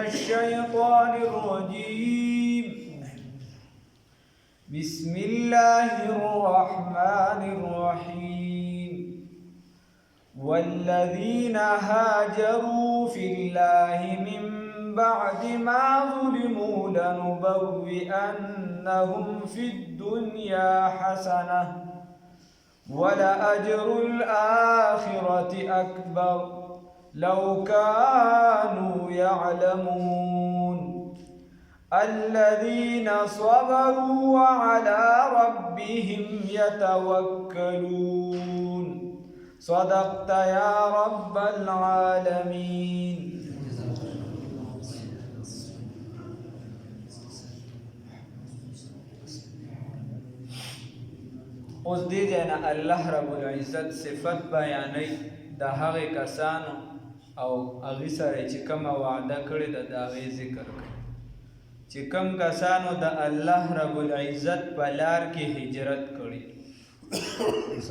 الشيطان الرجيم بسم الله الرحمن الرحيم والذين هاجروا في الله من بعد ما ظلموا لنبوئنهم في الدنيا حسنة ولأجر الآخرة أكبر لو كانوا يعلمون الذين صبروا وعلى ربهم يتوكلون صدقت يا رب العالمين. اوس دې ځای نه الله رب العزت صفت بیانوي د هغې کسانو او هغې سره چې کومه وعده کړې ده د هغې ذکر کوي چې کوم کسانو د الله رب العزت په لار کې هجرت کړي.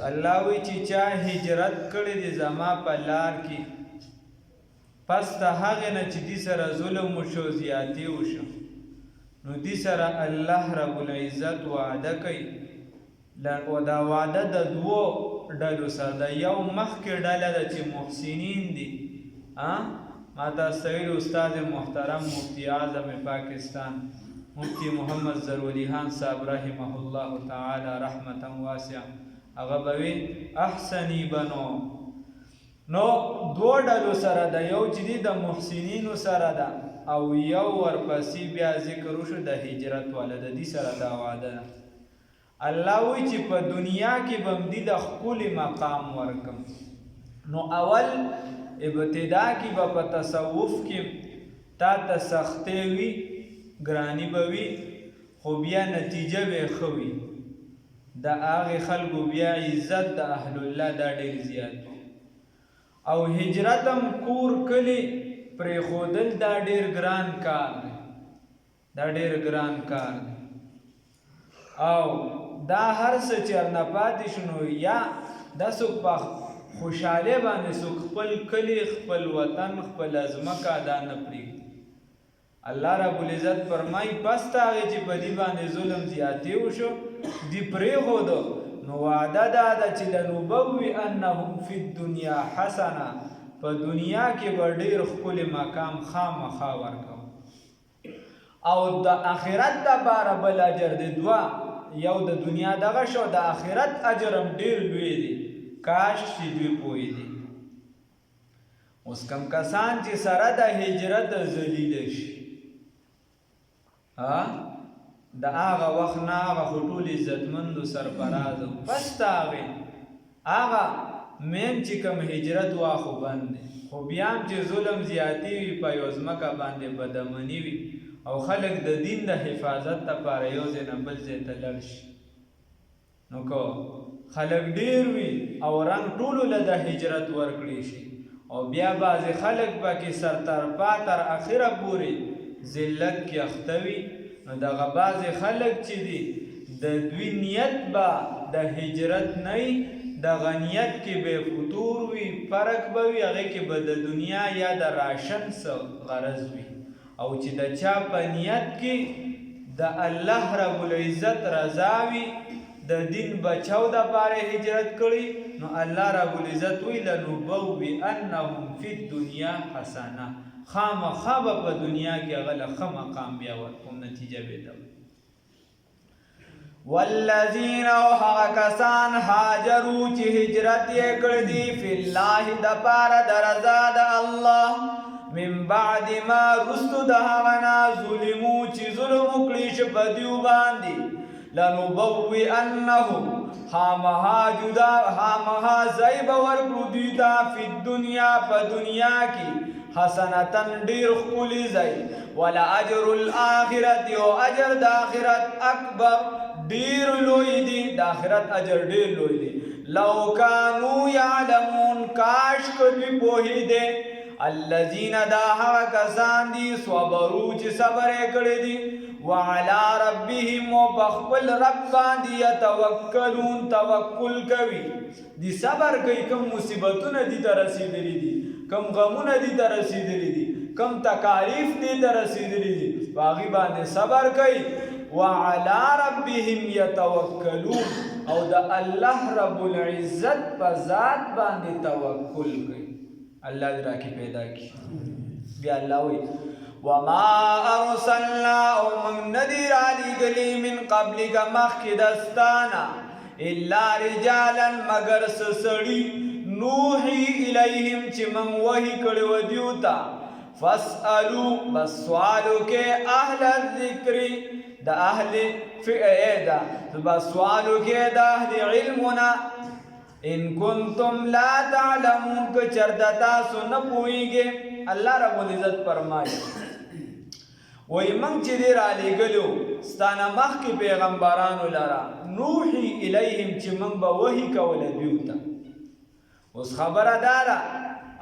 الله وی چې چا هجرت کړی دی زما په لار کې پس د هغې نه چې دې سره ظلم وشو زیاتي وشو نو دې سره الله رب العزت وعده کوي او دا وعده د دوو ډلو سره ده. یو مخکې ډله ده چې محسنین دي ما تاسو ویل استاد محترم مفتی اعظم پاکستان مفتی محمد ضروري خان صاحب رحمه الله تعالی رحمتا واسعه هغه به وی احسنی بنو نو دوه ډلو سره ده یو چې دی د محسنینو سره ده او یو ورپسې بیا ذکر وشو د هجرت والا د دې سره دا وعده ده. الله وی چې په دنیا کې به هم دي د ښکلي مقام ورکم. نو اول ابتدا کې به په تصوف کې تا ته سختۍ وي ګرانی به وي خو بیا نتیجه به یې ښه وي. د هغې خلکو بیا عزت د اهل الله دا ډېر زیات وي او هجرت هم کور کلي پرېښودل دا ډېر ګران کار دی دا ډېر ګران کار دی او دا هر څه چېرنه پاتې شو نو یا دا څوک په خوشحالۍ باندې څوک خپل کلي خپل وطن خپل ځمکه دا نه پرېږدي. الله رب العزت فرمایي پس د هغې چې په دې باندې ظلم زیاتې وشو دې پرېښودو نو وعده دا ده چې لنبوئنهم فی الدنیا حسنه په دنیا کې به ډېر ښکلی مقام خامخا ورکوم او د آخرت دپاره بل اجر دی دوه یو د دنیا دغه شو د آخرت اجر هم ډېر لوی دی کاش چې دوی پوهېدي. اوس کم کسان چې سره د هجرت ذلیله شي د هغه وخت نه هغه خو ټول عزتمندو سرفراز و پس د هغې هغه مین چې کوم هجرت وا خو بند دی خو بیا هم چې ظلم زیاتي وي په یو ځمکه باندې بدامني وي او خلک د دین د حفاظت لپاره یو ځای نه بل ځای ته لاړ شي نو که خلک ډېر وي او رنګ ټولو له د هجرت ورکړی شي او بیا بعضې خلک پکې سرطرفه تر اخره پورې ذلت کې اخته وي نو دغه بعضې خلک چې دي د دوی نیت به د هجرت نه وي دغه نیت کې به فتور وي فرق به وي هغې کې به د دنیا یا د راشن څه غرض وي او چې د چا په نیت کې د الله رب العزت رضا وي د دین بچاو دپاره هجرت کړي نو الله رب العزت وی لنبوئنهم فی الدنیا حسنه خامخا به په دنیا کې هغه له ښه مقام بیا ورکوم نتیجه به ده. والذین او هغه کسان هاجرو چې هجرت یې کړی دي فی الله دپاره د رضا د الله من بعد ما رستو د هغه نه ظلمو چې ظلم وکړي شي په دیو باندې لنبوئنهم خامخا ځای به ورکړو دوی ته فی الدنیا په دنیا کې حسنتن ډېر ښکلي ځای ولأجر الآخرت او اجر د آخرت اکبر ډېر لوی دی د آخرت اجر ډېر لوی دی. لو کانوا یعلمون کاش که دوی پوهېدې الذین دا هغه کسان دي صبرو چې صبر یې کړی دي وعلى ربهم وبخبل رب باندې يتوکلون توکل کوي دي صبر کوي کوم مصیبتونه دي ته رسیدلې دي کوم غمونه دي ته رسیدلې دي کم تکالیف دې ته رسېدلي دي په هغې باندې صبر کوي وعلى ربهم یتوکلون او د الله رب العزت په ذات باندې توکل کوي الله دې راکې پیدا کړي بیا الله وایي وما ارسلنا او من ندی را لېږلي من قبلک مخکې دستانه الا رجالا مگر سړي نوحي الیهم چې من وحي کړی و دیو ته فاسألو بس سوالو کې اهل الذکر د اهل فئه بس سوالو کې د اهل علمنا ان کنتم لا تعلمون که چرته تاسو نه پوهیږئ الله رب العزت فرمایي وای موږ چې دې رالیږلو ستانه مخکې پیغمبرانو لره نوحي الیهم چې موږ به وحي کوله دیو ته اوس خبره دا ده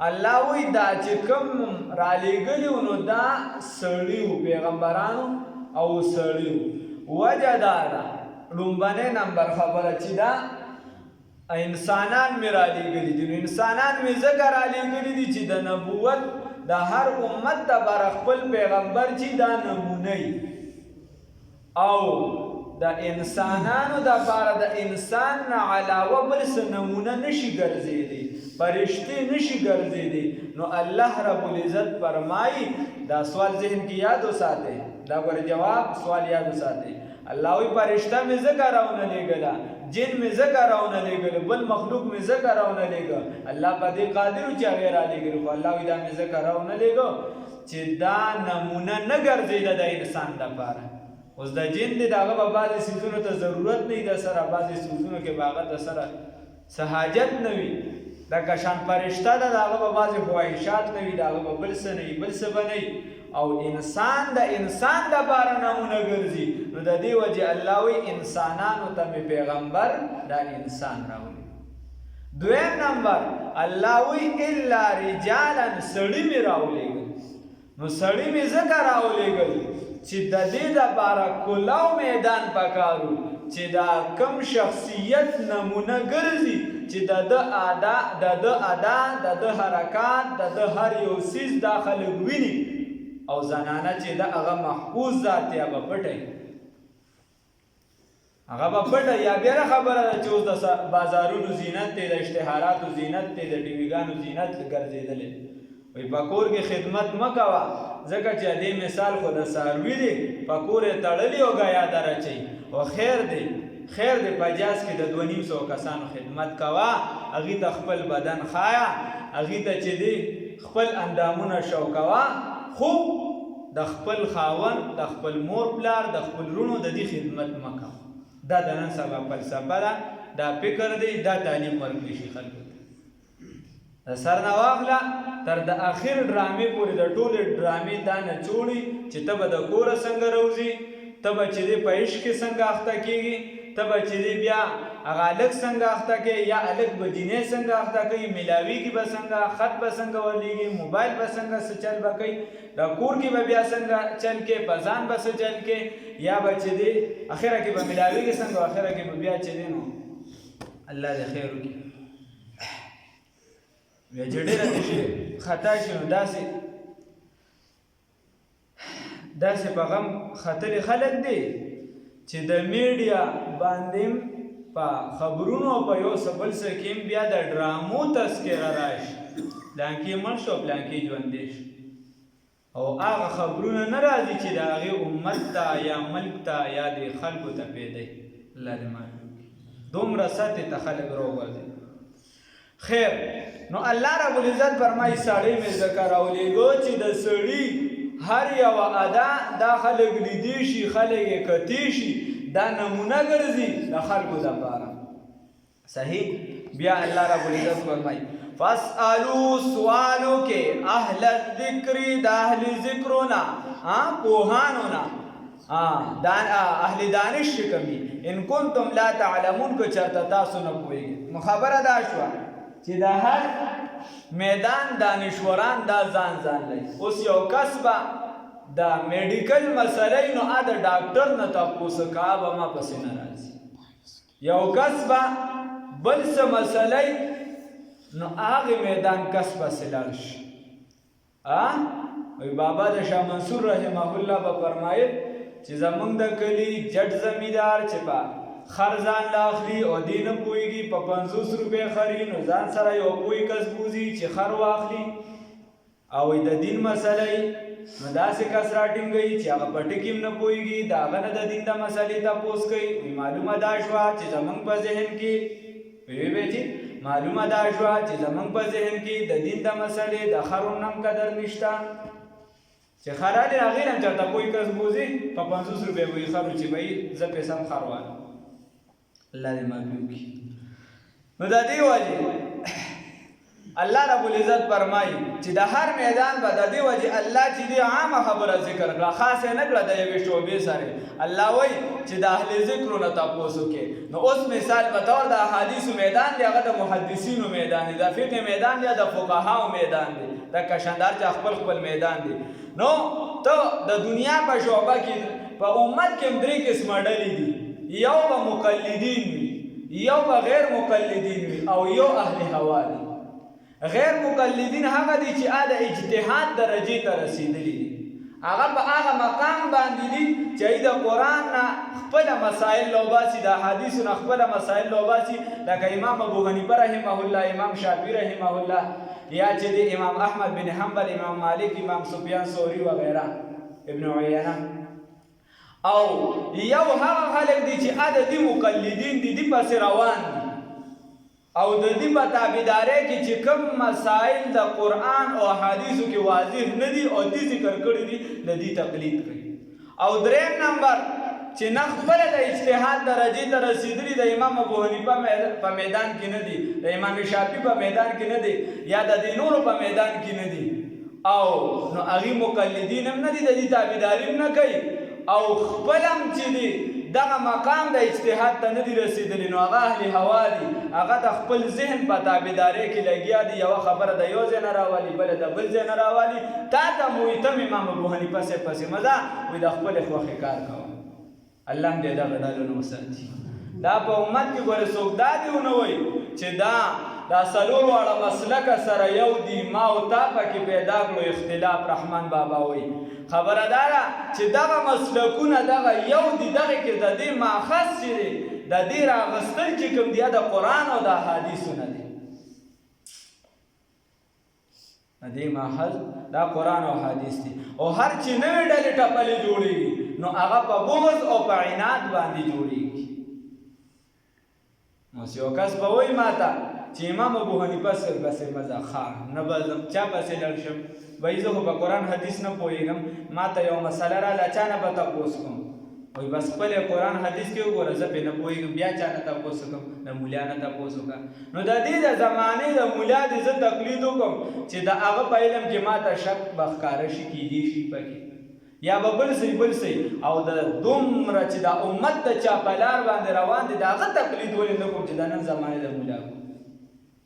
الله وی دا چې کوم رالیږلي نو دا سړي وو پیغمبرانو او سړي وجه دا ده لومبنی نمبر خبره چې دا انسانان مې رالیږلي دي نو انسانان مې ځکه رالیږلي دي چې د نبوت د هر امت دپاره خپل پیغمبر چې دا نمونه او د انسانانو دپاره د انسان نه علاوه بل څه نمونه نشي ګرځېدی فرشتې نشي ګرځېدی نو الله رب العزت فرمایي دا سوال ذهن کې یاد وساتئ دا ګوره جواب سوال یاد وساتئ الله وی فرشته مې ځکه راونه لېږله جن مې ځکه راونه لېږله بل مخلوق مې ځکه راونه لېږه الله په دې قادر و چې هغې رالېږلي خو الله وی دا مې ځکه راونه لېږه چې دا نمونه نه ګرځېده د انسان دپاره اوس د جن دی د هغه به بعضې څیزونو ته ضرورت نه وي د سره بعضې څیزونو کې به هغه د سره څه حاجت نه وي لکه شان فرشته ده د هغه به بعضې خواهشات نه وي د هغه به بل څه نه وي بل څه به نه وي او انسان د انسان دپاره نمونه ګرځي نو د دې وجې الله وی انسانانو ته مې پیغمبر دا انسان راولي دویم نمبر الله وی الا رجالا سړي مې راولېږل نو سړي مې ځکه راولېږل چې د دې دپاره کلاو میدان پکارو چې دا کم شخصیت نمونه ګرځي چې د ده ادا د ده حرکات د ده هر یو څیز دا خلک ویني او زنانه چې ده هغه محفوظ ذات یا به پټی هغه به پټی یا بېره خبره ده چې اوس د بازارونو زینت دی د اشتهاراتو زینت دی د ټیویګانو زینت ګرځېدلی وی په کور کې خدمت مه کوه ځکه چې دې مثال خو د څاروي دی په کور یې تړلي او ګیا در اچوي او خیر دی په جاز کې د 200 کسانو خدمت کوه هغې ته خپل بدن خایه هغې ته چې دی خپل اندامونه شو کوه خو د خپل خاوند د خپل مور پلار د خپل رونو د دې خدمت مه کوه دا د نن سبا فلسفه ده دا فکر دی دا تعلیم ورکړي شي خلکو ته د سر نه واخله تر د اخر ډرامې پورې د ټولې ډرامې دا نچوړي چې ته به د کوره څنګه روځي ته به چې دی په عشق کې څنګه اخته کېږي ته به چې دی بیا هغه هلک څنګه اخته کوي یا هلک به جینۍ څنګه اخته کوي میلاویږي به څنګه خط به څنګه ورلیږي موبایل به څنګه څه چل به کوي د کور کې به بیا څنګه چل کې په ځان به څه چل کې یا به چې دی اخره کې به میلاویږي څنګه اخره کې به بیا چې دی نو الله دې خیر وکړي بیا چې ډېره دې شي خطا شي نو داسې په غم خطرې خلک دی چې د میډیا باندې په خبرونو په یو څه بل څه کې بیا د ډرامو تذکره راشي پلانکې مړ شو پلانکې ژوندی شو او هغه خبرونه نه راځي چې د هغې امت ته یا ملک ته یا د خلکو ته پیدا الله دې معلوم دومره سطحې ته خلک راوغورځي خیر نو الله رب العزت فرمایي سړی مې ځکه راولېږو چې د سړي هر یوه ادا دا خلک لیدی شي خلک یې کتی شي دا نمونه ګرځي د خلکو دپاره صحیح بیا الله رب العزت فرمایي فاسألو سوالو کې اهل الذکر د اهل ذکرونه پوهانونه اهل دانش کمی ان کنتم لا تعلمون که چرته تاسو نه پوهیږئ نو خبره دا شوه چې د هر میدان دانشوران دا ځان لري اوس یو کس به د میډیکل مسلې نو د ډاکټر نه تپوسه کوه به ما پسې نه راځي یو کس به بل څه مسلې نو هغې میدان کس پسې لاړ شي وی بابا د شاه منصور رحمه الله به فرمایل چې زمونږ د کلي جټ زمیندار چې په خر ځان له اخلي او دی نه پوهېږي په 50 روپۍ خري نو ځان سره یو پوی کس بوځي چې خر واخلي او د دین مسله نو داسې کس راټینګوي چې هغه په ټکي هم نه پوهېږي د هغه نه د دین د مسلې تپوس کوي وي معلومه دا شوه چې زمونږ په ذهن کې ویوې چې معلومه دا شوه چې زمونږ په ذهن کې د دین د مسلې د خرو هم قدر نشته چې خرالې هغې نه هم چېرته پوی کس بوځي په 50 روپۍ به یې خر چې به یې زه پیسه هم خر والم الله دې معافي وکړي نو د دې وجې الله رب العزت فرمایي چې د هر میدان به د دې وجې الله چې دې عامه خبره ذکر کړه خاصه نه کړه د یوې شعبې سره الله وایي چې د اهل ذکرو نه تپوس وکړي نو اوس مثال په طور د احادیثو میدان دی هغه د محدثینو میدان دی د فقه میدان دی د فقهاو میدان دی د کشندار چې خپل خپل میدان دی نو ته د دنیا په شعبه کې په امت کې هم 3 قسمه ډلې دي یو به مقلدین وي یو به غیر مقلدین وي او یو اهل هوا دي غیر مقلدین هغه دي چې د اجتهاد درجې ته رسیدلي دي هغه په هغه مقام باندې دي چې د قرآن نه خپل مسائل لوباسي د احادیثو نه خپل مسائل لوباسي لکه امام ابو حنیفه رحمه الله امام شافعي رحمه الله یا چې د امام احمد بن حنبل امام مالک امام سفیان ثوری وغیره ابن عیینه او یو هغه خلک دي چې دې مقلدین دي دې پسې روان دي او د دې په تابعدارۍ کې چې کوم مسائل د قرآن او حدیثو کې واضح نه دي او دې ذکر کړي دي د دې تقلید کوي او دریم نمبر چې نه خپل د اجتهاد درجې ته رسیدلي د امام ابو حنیفه په میدان کې نه دي د امام شافعي په میدان کې نه دي یا د دې نورو په میدان کې نه دي او نو هغې مقلدین هم نه دي د دې تابعداري هم نه کوي او خپل هم چې دي دغه مقام د اجتهاد ته نه دي رسیدلي نو هغه اهل هوا دي هغه د خپل ذهن په تابعدارۍ کې لګیا دي یوه خبره د یو ځای نه راولي بله د بل ځای نه راولي تا ته محتم امام ابو حنیفه صاحب پسې مزه وایي د خپلې خوښې کار کوه الله هم دې دغه ډلو نه وساتي دا په امت کې ګوره څوک دا دې ونه وایي چې دا څلور واړه مسلکه سره یو دي ما او تا پکې پیدا کړو اختلاف رحمان بابا وایي خبره دا ده چې دغه مسلکونه دغه یو دي دغه کې د دې ماخذ چې دی د دې راغستل چې کوم دی د قرآن او د احادیثو نه دی د دې ماخذ دا قرآن او حدیث دی او هر چې نوې ډلې ټپلې جوړېږي نو هغه په بغض او په عناد باندې جوړېږي نو یو کس به وایي ما ته چې امام ابو حنیفه صاحب پسې مزه ښه نه به ځم چا پسې لاړ شم وایي زه خو په قرآن حدیث نه پوهېږم ما ته یو مسله راله چا نه به تپوس کوم وایي بس خپل قرآن حدیث کې وګوره زه پرې نه پوهېږم بیا چا نه تپوس وکړم د مولیا نه تپوس وکړه نو د دې د زمانې د مولیا دې زه تقلید وکړم چې د هغه په علم کې ما ته شک به ښکاره شي کیدی شي پکې یا به بل څه او د دومره چې د امت د چا په لار باندې روان دي د هغه تقلید ولې نه کوم چې د نن زمانې د مولیا کوم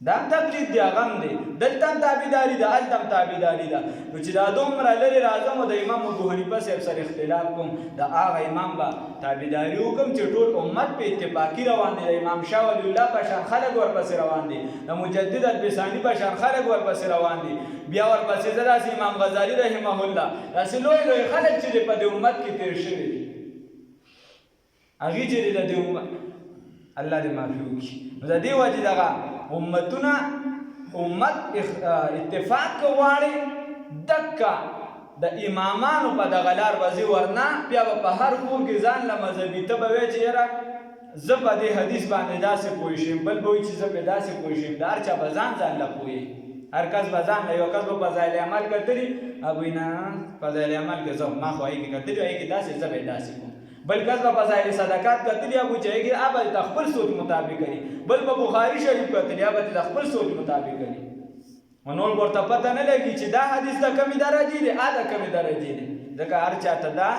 دا تقلید دی هغه هم دی دلته هم تابعداري ده هلته هم تابعداري ده نو چې دا دومره لرې راځم او د امام ابو حنیفه صاحب سره اختلاف کوم د هغه امام به تابعداري وکړم چې ټول امت په اتفاقي روان دي د امام شاه ولی الله په شان خلک ورپسې روان دي د مجدد البساني په شان خلک ورپسې روان دي بیا ورپسې زه داسې امام غزالي رحمه الله داسې لوی لوی خلک چې په دې امت کې تېر شوي دي هغې چې د دې امت الله دې معافي وکړي نو د دې وجې دغه امتونه امت اتفاق غواړي دکه د امامانو په دغه لار به ځي ورنه بیا به په هر کور کې ځان له مذهبي ته به وایي چې یاره زه په دې حدیث باندې داسې پوه شم بل به وایي چې زه پرې داسې پوه شم د هر چا به ځان له پوهېږي هر کس به ځان له یو کس به فضایل عمل کتلي ابوی نه فضایل عمل که زه ما خو هغې کې کتلي هغې کې داسې زه به یې داسې کوم بل کس به فضایل صدقات کتلي ابو چې هغې به د خپل سوچ مطابق کوي بل به بخاري شریف کتلي به د خپل سوچ مطابق کوي نور ورته پته نه لګي چې دا حدیث د کمې درجې دی د کمې درجې دی ځکه هر چاته دا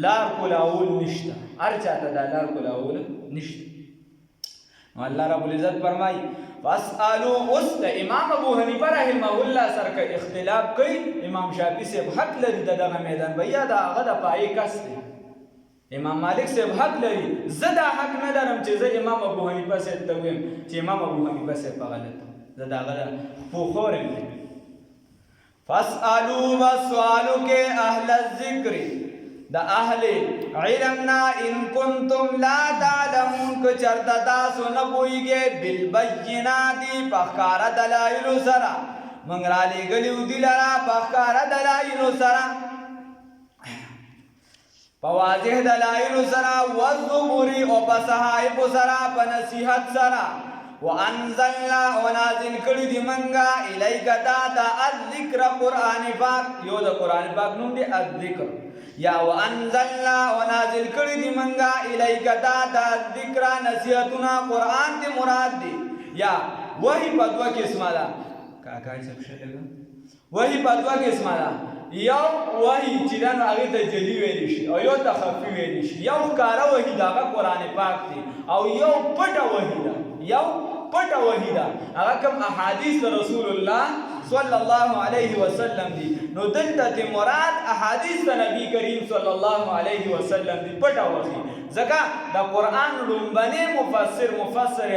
لار کولاول نشته هر چاته دا لار کولاول نشته نو الله رب العزت فرمایي فاسألو اوس د امام ابو حنیفه رحمه الله سره که اختلاف کوي امام شافعي صاحب حق لري د دغه میدان به یا د هغه د پایې کس دی امام مالک صاحب حق لري زه دا حق نه لرم چې زه امام ابو حنیفه صاحب ته ویم چې امام ابو حنیفه صاحب په غلط زه د هغه پوخور یم فاسألوا وسوالو کے اہل الذکر دا اہل علمنا ان کنتم لا تعلمون کو چرتا تاسو نپوئی گے بالبیناتی پخکار دلائل سرا منگرالی گلیو دلرا پخکار دلائل سرا پواضح دلائل سرا والزبوری او پسحائب سرا پنصیحت سرا وانزلنا ونازل کړي دی منګه الیک داتا الذکر قران پاک یو د قران پاک نوم دی الذکر یا وانزلنا ونازل کړي دی منګه الیک داتا الذکر نصیحتنا قران دی مراد دی یا وحی په دوه قسمه ده کاکا یې څه لګا وحی په دوه قسمه ده یو وحی چې دا هغه ته جلی ویل شي او یو تخفی ویل شي یو کار وحی دا قران پاک دی او یو پټه وحی ده یو پټه وحی ده هغه کوم احادیث رسول الله صلی الله علیه وسلم دی نو دلته مراد احادیث نبی کریم صلی الله علیه وسلم دی پټه وحی ځکه د قران لومبني مفسر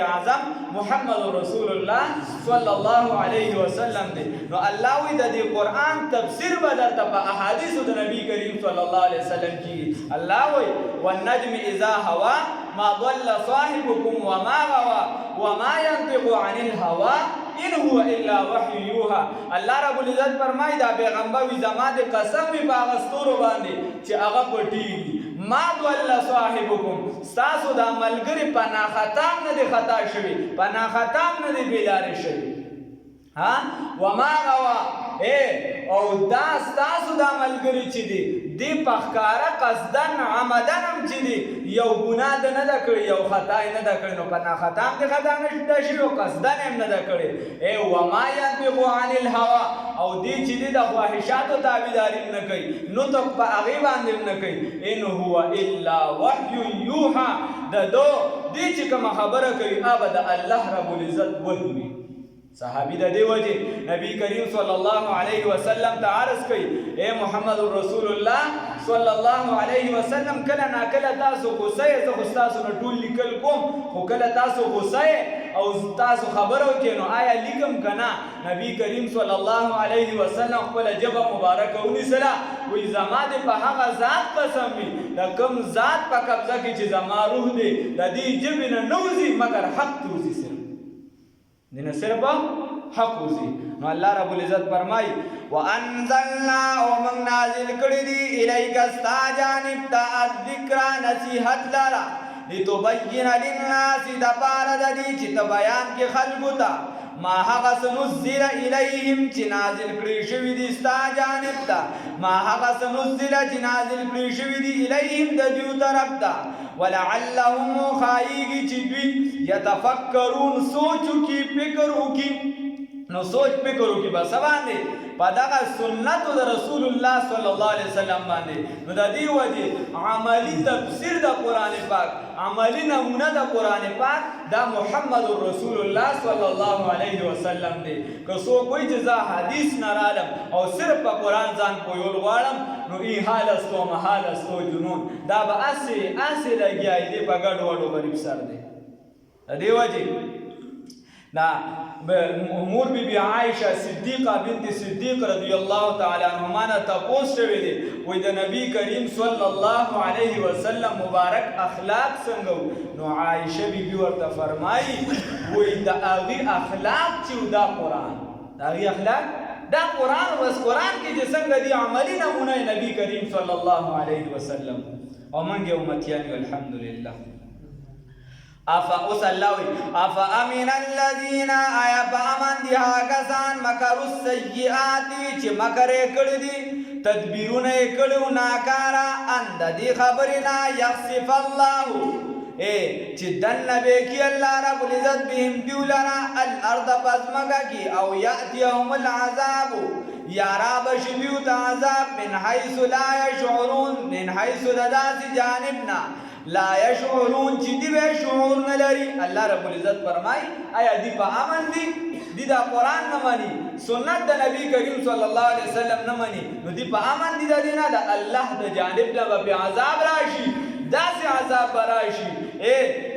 اعظم محمد رسول الله صلی الله علیه وسلم دی نو الله وی د دې قران تفسیر بدلته په احادیث د نبی کریم صلی الله علیه وسلم کی الله وی والنجم اذا هوا ما ضل صاحبكم وما غوى وما ينطق عن الهوى ان هو الا وحي يوحى الله رب العزت فرمای دا پیغمبر وی زما د قسم وی باغ استور باندې چې هغه پټی ما ضل صاحبكم تاسو دا ملګری پنا ختم نه دی خطا شوی پنا ختم نه دی بیدار شوی ها وما غوا او دا تاسو دا ملګری چې دی پخکارا قصدن عمدن هم چې دی یو ګناه ده نه ده کړې یو خطا یې نه ده کړې نو پنا ختم دی خطا نشته شي او قصدن هم نه ده کړې وما ينطق عن الهوى او دی چې دی د خواهشاتو تابعداري نه کوي نو ته په هغې باندې نه کوي ان هو الا وحی یوحى د دو دی چې کومه خبره کوي هغه د الله رب العزت وحی وي صحابی د دې وجه نبی کریم صلی الله علیه وسلم ته عرض کوي اے محمد رسول الله صلی الله علیه وسلم کله نا کله تاسو غصه زه تاسو نه ټول لیکل کوم خو کله تاسو غصه او تاسو خبرو کې نو آیا لیکم کنا نبی کریم صلی الله علیه وسلم خپل جبه مبارکه ونیسله وی زما د په هغه ذات قسم وي د کوم ذات په قبضه کې چې زما روح دی د دې جبه نه نوځي مگر حق توځي دین صرف حق وزي نو الله رب العزت فرمای وانزلنا ومن نازل کړي دي الیک استا جانب تا الذکر نصیحت لرا لتبین للناس دبار د دې چې ته بیان کې خلقو ته ما هغه سنزل الیهم چې نازل کړي شوی دي استا جانب ته ما هغه سنزل چې نازل کړي شوی دي الیهم د دې طرف ته ولعلهم خایږي چې دوی یتفکرون سوچو کی فکر وکي نو سوچ فکر وکي بس باندې په دغه سنت د رسول الله صلی الله علیه وسلم باندې نو د دې وجه عملی تفسیر د قران پاک عملی نمونه د قران پاک دا محمد رسول الله صلی الله علیه وسلم دی که څوک وایي چې زه حدیث نه رالم او صرف په قران ځان پوهول غواړم نو ای حال استو محال استو جنون دا به اسې لګیای دی په ګډ وډو غریب سر دی د دې وجه دا مور بی بی عائشہ صدیقہ بنت صدیق رضی اللہ تعالی عنہما نے تپوس شوی دی وی د نبی کریم صلی اللہ علیہ وسلم مبارک اخلاق څنګه نو عائشہ بی بی ورته فرمایي وی د هغه اخلاق چې دا قران دا هغه اخلاق دا قران وس قران کې چې څنګه دی عملی نمونه نبی کریم صلی اللہ علیہ وسلم او منګه امتیان الحمدللہ افا اسلاوی افا امین الذین آیا پا امن دی آگسان مکر السیئاتی چی مکر اکڑی دی تدبیرون اکڑیو ناکارا اند دی خبرنا یخصف اللہ چی دن نبی کی اللہ رب العزت بهم دیولنا الارض پزمگا کی او یأتیهم العذاب یارا بشدیوت عذاب من حیث لا یشعرون من حیث دداس جانبنا لا یشعرون چې دی به شعور نه لري الله رب العزت فرمای آیا دی په امن دی دا قران نه مانی سنت د نبی کریم صلی الله علیه وسلم نه مانی نو دی په امن دی دا نه د الله د جانب له به عذاب راشي داسې عذاب راشي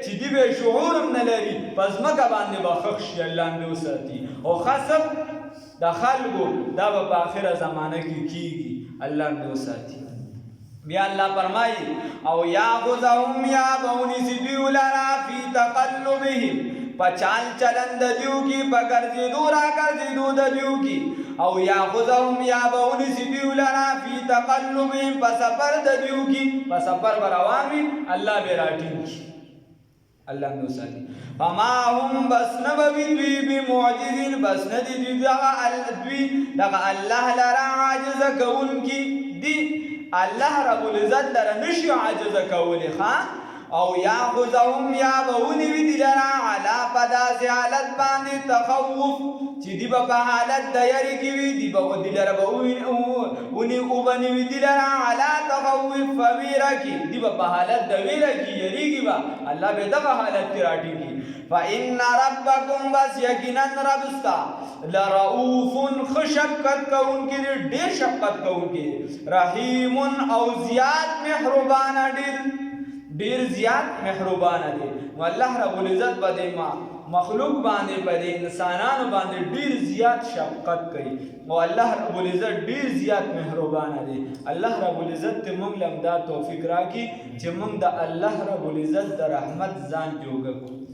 چې دی به شعور نه لري پس مګه باندې بخښ الله دې وساتي او خاصه د خلکو دا به په آخره زمانه کې کیږي. الله دې وساتي. بیا الله فرمایي او یاخذهم یا بونیسی دیو لرا فی تقلبهم په چال چلند دیو کی په ګرځېدو را ګرځېدو د دیو کی او یاخذهم یا بونیسی دیو لرا فی تقلبهم په سفر د دیو کی په سفر روان وي الله به راټینګي. الله نو ساتي. فما هم بس نبوي دوی بمعجزین بس ندی دوی دغه الله لرا عاجز کوونکی دی. الله رب العزت لره نشي عاجز کولی ښا او یاخذهم یا بونی وی دی لرا علا پداس حالت باندې تخوف چې دی په حالت د یری کې وی دی په دی لره اونی او بنی وی دی لرا علا تخوف فویرا کې دی په حالت د ویرا کې یریږي با الله به دغه حالت کې راټیږي. فإن ربكم بس یقینا ربستا لرؤوف خشفقت کونکي ډېر شفقت کونکي رحیم او زیات مهربان ډېر زیات مهربان دی. والله رب العزت باندې مخلوق باندې په انسانانو باندې ډېر زیات شفقت کوي او الله رب العزت ډېر زیات مهربان دی. الله رب العزت موږ لم دا توفیق راکړي چې موږ د الله رب العزت د رحمت ځان جوړ کړو.